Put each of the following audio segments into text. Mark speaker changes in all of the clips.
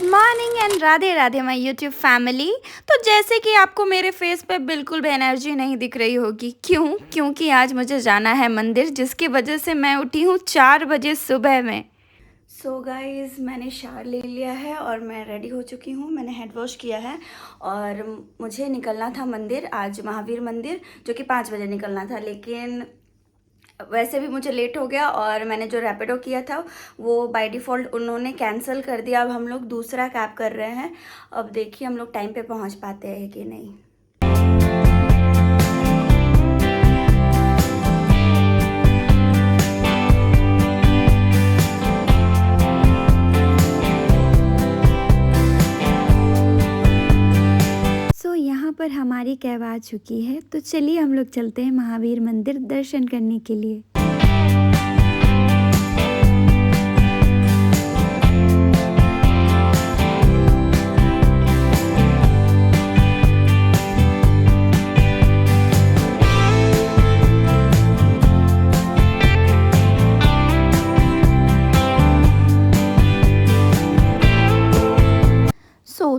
Speaker 1: Morning and Radhe Radhe my YouTube family. तो जैसे कि आपको मेरे फेस पे बिल्कुल भी एनर्जी नहीं दिख रही होगी, क्योंकि आज मुझे जाना है मंदिर, जिसकी वजह से मैं उठी हूँ 4 बजे सुबह में। सो गाइज़, मैंने शावर ले लिया है और मैं रेडी हो चुकी हूँ। मैंने हेड वॉश किया है और मुझे निकलना था मंदिर, आज महावीर मंदिर, जो कि 5 बजे निकलना था, लेकिन वैसे भी मुझे लेट हो गया और मैंने जो रैपिडो किया था वो बाय डिफ़ॉल्ट उन्होंने कैंसिल कर दिया। अब हम लोग दूसरा कैब कर रहे हैं। अब देखिए हम लोग टाइम पे पहुंच पाते हैं कि नहीं। यहाँ पर हमारी कैब आ चुकी है, तो चलिए हम लोग चलते हैं महावीर मंदिर दर्शन करने के लिए।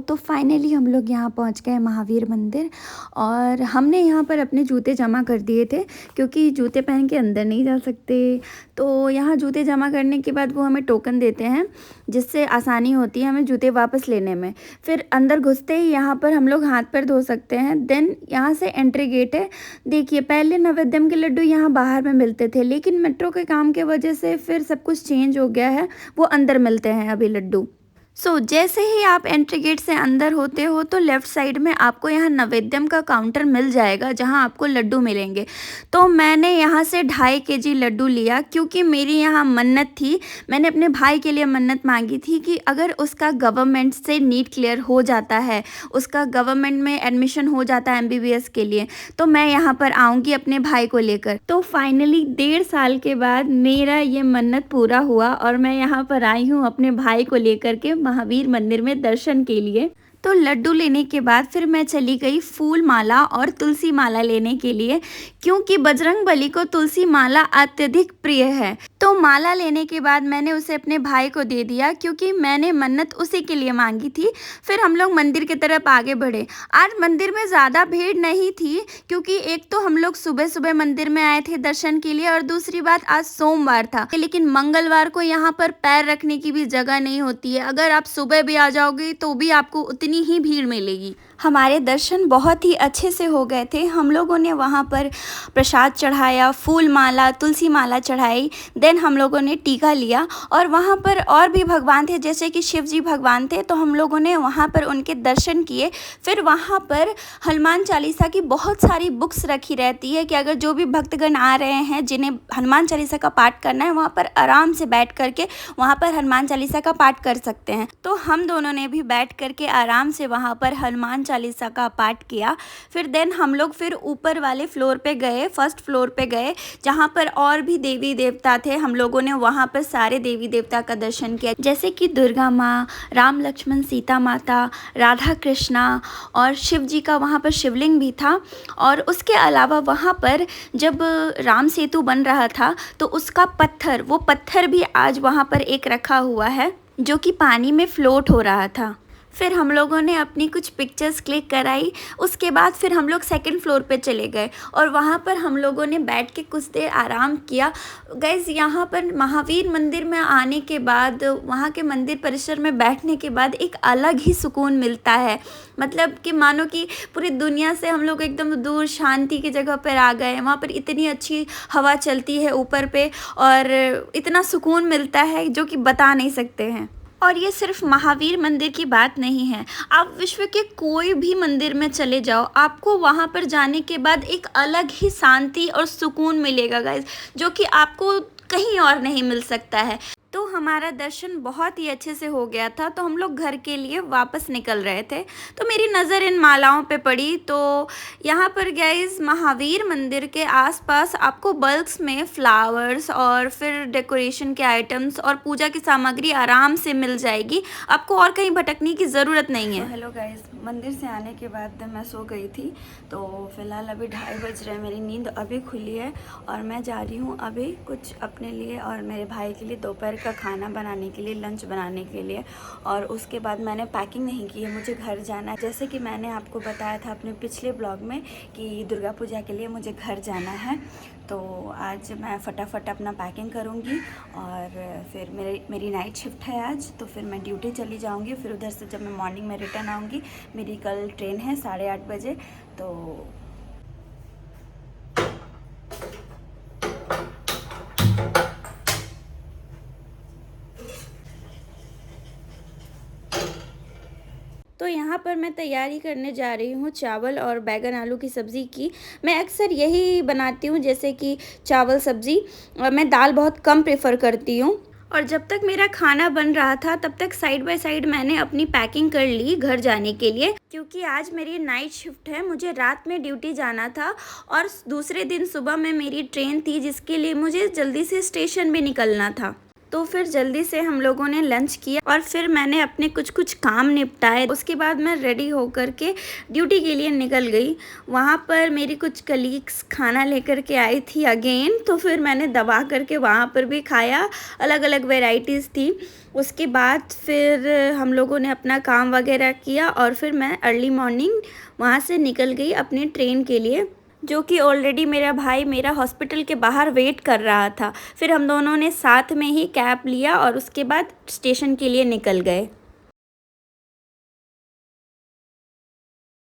Speaker 1: तो फाइनली हम लोग यहाँ पहुँच गए महावीर मंदिर और हमने यहाँ पर अपने जूते जमा कर दिए थे, क्योंकि जूते पहन के अंदर नहीं जा सकते। तो यहाँ जूते जमा करने के बाद वो हमें टोकन देते हैं, जिससे आसानी होती है हमें जूते वापस लेने में। फिर अंदर घुसते ही यहाँ पर हम लोग हाथ पैर धो सकते हैं। देन यहाँ से एंट्री गेट है। देखिए, पहले नवेद्यम के लड्डू यहाँ बाहर में मिलते थे, लेकिन मेट्रो के काम के वजह से फिर सब कुछ चेंज हो गया है, वो अंदर मिलते हैं अभी लड्डू। जैसे ही आप एंट्री गेट से अंदर होते हो तो लेफ़्ट साइड में आपको यहाँ नवेद्यम का काउंटर मिल जाएगा, जहाँ आपको लड्डू मिलेंगे। तो मैंने यहाँ से 2.5 केजी लड्डू लिया, क्योंकि मेरी यहाँ मन्नत थी। मैंने अपने भाई के लिए मन्नत मांगी थी कि अगर उसका गवर्नमेंट से नीट क्लियर हो जाता है, उसका गवर्नमेंट में एडमिशन हो जाता है MBBS के लिए, तो मैं यहाँ पर आऊँगी अपने भाई को लेकर। तो फाइनली 1.5 साल के बाद मेरा ये मन्नत पूरा हुआ और मैं यहाँ पर आई हूँ अपने भाई को लेकर के महावीर मंदिर में दर्शन के लिए। तो लड्डू लेने के बाद फिर मैं चली गई फूल माला और तुलसी माला लेने के लिए, क्योंकि बजरंगबली को तुलसी माला अत्यधिक प्रिय है। तो माला लेने के बाद मैंने उसे अपने भाई को दे दिया, क्योंकि मैंने मन्नत उसी के लिए मांगी थी। फिर हम लोग मंदिर की तरफ आगे बढ़े। आज मंदिर में ज़्यादा भीड़ नहीं थी, क्योंकि एक तो हम लोग सुबह सुबह मंदिर में आए थे दर्शन के लिए, और दूसरी बात आज सोमवार था, लेकिन मंगलवार को यहाँ पर पैर रखने की भी जगह नहीं होती है। अगर आप सुबह भी आ जाओगे तो भी आपको उतनी ही भीड़ मिलेगी। हमारे दर्शन बहुत ही अच्छे से हो गए थे। हम लोगों ने वहाँ पर प्रसाद चढ़ाया, फूल माला, तुलसी माला चढ़ाई। देन हम लोगों ने टीका लिया, और वहाँ पर और भी भगवान थे, जैसे कि शिव जी भगवान थे, तो हम लोगों ने वहाँ पर उनके दर्शन किए। फिर वहाँ पर हनुमान चालीसा की बहुत सारी बुक्स रखी रहती है कि अगर जो भी भक्तगण आ रहे हैं जिन्हें हनुमान चालीसा का पाठ करना है, वहाँ पर आराम से बैठ करके वहाँ पर हनुमान चालीसा का पाठ कर सकते हैं। तो हम दोनों ने भी बैठ करके आराम से वहाँ पर हनुमान चालीसा का पाठ किया। फिर देन हम लोग फिर ऊपर वाले फ्लोर पे गए, फर्स्ट फ्लोर पे गए, जहाँ पर और भी देवी देवता थे। हम लोगों ने वहाँ पर सारे देवी देवता का दर्शन किया, जैसे कि दुर्गा माँ, राम लक्ष्मण सीता माता, राधा कृष्णा, और शिव जी का वहाँ पर शिवलिंग भी था। और उसके अलावा वहाँ पर जब राम सेतु बन रहा था तो उसका पत्थर, वो पत्थर भी आज वहाँ पर एक रखा हुआ है, जो कि पानी में फ्लोट हो रहा था। फिर हम लोगों ने अपनी कुछ पिक्चर्स क्लिक कराई। उसके बाद फिर हम लोग सेकंड फ्लोर पे चले गए और वहाँ पर हम लोगों ने बैठ के कुछ देर आराम किया। गाइस, यहाँ पर महावीर मंदिर में आने के बाद, वहाँ के मंदिर परिसर में बैठने के बाद एक अलग ही सुकून मिलता है। मतलब कि मानो कि पूरी दुनिया से हम लोग एकदम दूर शांति की जगह पर आ गए। वहाँ पर इतनी अच्छी हवा चलती है ऊपर पे, और इतना सुकून मिलता है जो कि बता नहीं सकते हैं। और ये सिर्फ महावीर मंदिर की बात नहीं है, आप विश्व के कोई भी मंदिर में चले जाओ, आपको वहाँ पर जाने के बाद एक अलग ही शांति और सुकून मिलेगा गाइस, जो कि आपको कहीं और नहीं मिल सकता है। तो हमारा दर्शन बहुत ही अच्छे से हो गया था, तो हम लोग घर के लिए वापस निकल रहे थे। तो मेरी नज़र इन मालाओं पे पड़ी। तो यहाँ पर गाइस, महावीर मंदिर के आसपास आपको बल्क्स में फ्लावर्स और फिर डेकोरेशन के आइटम्स और पूजा की सामग्री आराम से मिल जाएगी। आपको और कहीं भटकने की ज़रूरत नहीं है। हेलो गाइस, मंदिर से आने के बाद मैं सो गई थी, तो फिलहाल अभी 2:30 बज रहे हैं, मेरी नींद अभी खुली है और मैं जा रही हूँ अभी कुछ अपने लिए और मेरे भाई के लिए दोपहर का खाना खाना बनाने के लिए, लंच बनाने के लिए। और उसके बाद मैंने पैकिंग नहीं की है, मुझे घर जाना है। जैसे कि मैंने आपको बताया था अपने पिछले ब्लॉग में कि दुर्गा पूजा के लिए मुझे घर जाना है, तो आज मैं फटाफट अपना पैकिंग करूँगी और फिर मेरी नाइट शिफ्ट है आज, तो फिर मैं ड्यूटी चली जाऊँगी। फिर उधर से जब मैं मॉर्निंग में रिटर्न आऊँगी, मेरी कल ट्रेन है 8:30 बजे। तो यहाँ पर मैं तैयारी करने जा रही हूँ चावल और बैंगन आलू की सब्ज़ी की। मैं अक्सर यही बनाती हूँ, जैसे कि चावल सब्ज़ी, और मैं दाल बहुत कम प्रेफर करती हूँ। और जब तक मेरा खाना बन रहा था तब तक साइड बाय साइड मैंने अपनी पैकिंग कर ली घर जाने के लिए, क्योंकि आज मेरी नाइट शिफ्ट है, मुझे रात में ड्यूटी जाना था और दूसरे दिन सुबह में मेरी ट्रेन थी, जिसके लिए मुझे जल्दी से स्टेशन भी निकलना था। तो फिर जल्दी से हम लोगों ने लंच किया और फिर मैंने अपने कुछ काम निपटाए। उसके बाद मैं रेडी होकर के ड्यूटी के लिए निकल गई। वहाँ पर मेरी कुछ कलीग्स खाना लेकर के आई थी अगेन, तो फिर मैंने दबा करके वहाँ पर भी खाया, अलग अलग वेराइटीज़ थी। उसके बाद फिर हम लोगों ने अपना काम वगैरह किया और फिर मैं अर्ली मॉर्निंग वहाँ से निकल गई अपनी ट्रेन के लिए, जो कि ऑलरेडी मेरा भाई मेरा हॉस्पिटल के बाहर वेट कर रहा था। फिर हम दोनों ने साथ में ही कैब लिया और उसके बाद स्टेशन के लिए निकल गए।